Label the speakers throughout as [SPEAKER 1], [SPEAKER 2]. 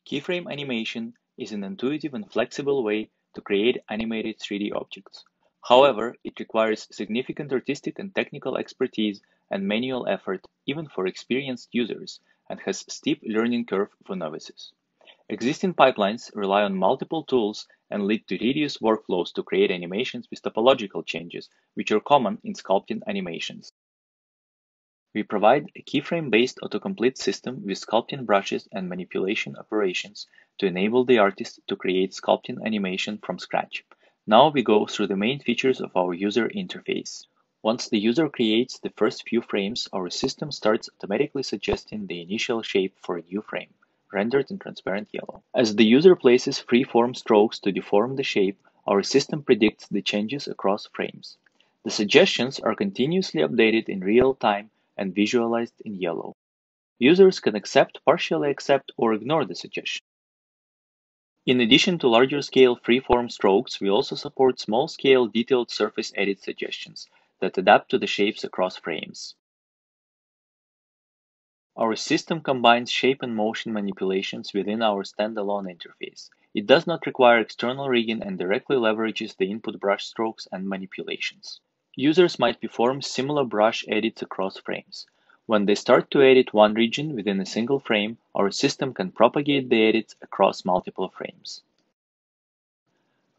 [SPEAKER 1] Keyframe animation is an intuitive and flexible way to create animated 3D objects. However, it requires significant artistic and technical expertise and manual effort even for experienced users, and has steep learning curve for novices. Existing pipelines rely on multiple tools and lead to tedious workflows to create animations with topological changes, which are common in sculpting animations. We provide a keyframe-based autocomplete system with sculpting brushes and manipulation operations to enable the artist to create sculpting animation from scratch. Now we go through the main features of our user interface. Once the user creates the first few frames, our system starts automatically suggesting the initial shape for a new frame, rendered in transparent yellow. As the user places free-form strokes to deform the shape, our system predicts the changes across frames. The suggestions are continuously updated in real time and visualized in yellow. Users can accept, partially accept, or ignore the suggestion. In addition to larger-scale free-form strokes, we also support small-scale detailed surface edit suggestions that adapt to the shapes across frames. Our system combines shape and motion manipulations within our standalone interface. It does not require external rigging and directly leverages the input brush strokes and manipulations. Users might perform similar brush edits across frames. When they start to edit one region within a single frame, our system can propagate the edits across multiple frames.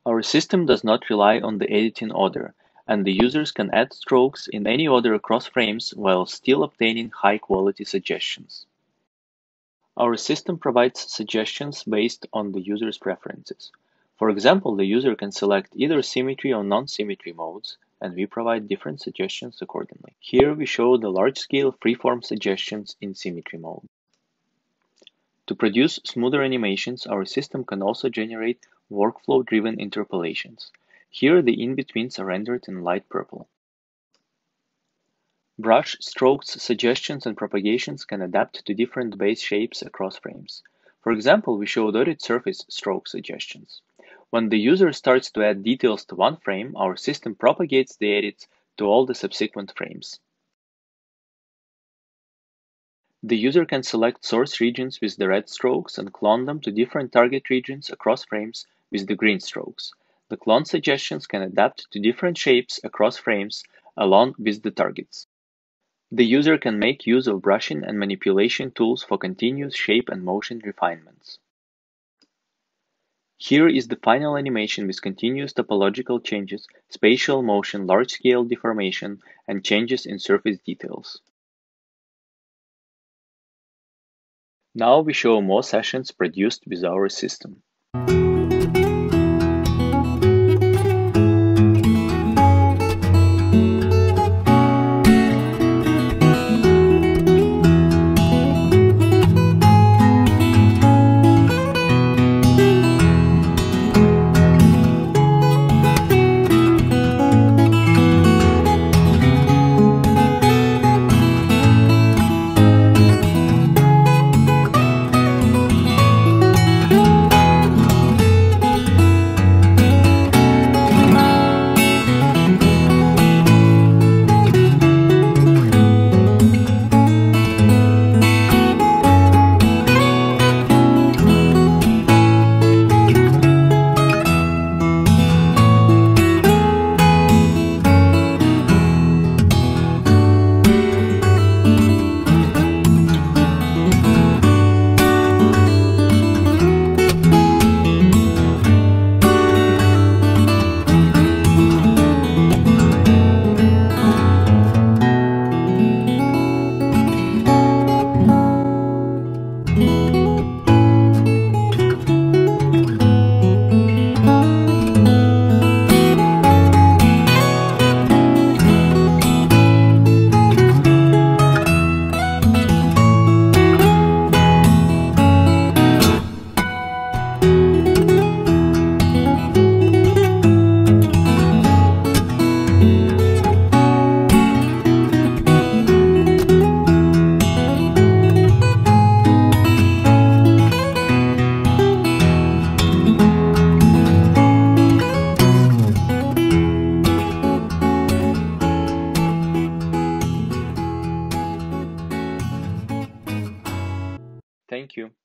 [SPEAKER 1] Our system does not rely on the editing order, and the users can add strokes in any order across frames while still obtaining high-quality suggestions. Our system provides suggestions based on the user's preferences. For example, the user can select either symmetry or non-symmetry modes, and we provide different suggestions accordingly. Here we show the large-scale freeform suggestions in symmetry mode. To produce smoother animations, our system can also generate workflow-driven interpolations. Here the in-betweens are rendered in light purple. Brush strokes, suggestions, and propagations can adapt to different base shapes across frames. For example, we show dotted surface stroke suggestions. When the user starts to add details to one frame, our system propagates the edits to all the subsequent frames. The user can select source regions with the red strokes and clone them to different target regions across frames with the green strokes. The clone suggestions can adapt to different shapes across frames along with the targets. The user can make use of brushing and manipulation tools for continuous shape and motion refinements. Here is the final animation with continuous topological changes, spatial motion, large-scale deformation, and changes in surface details. Now we show more sessions produced with our system. Thank you.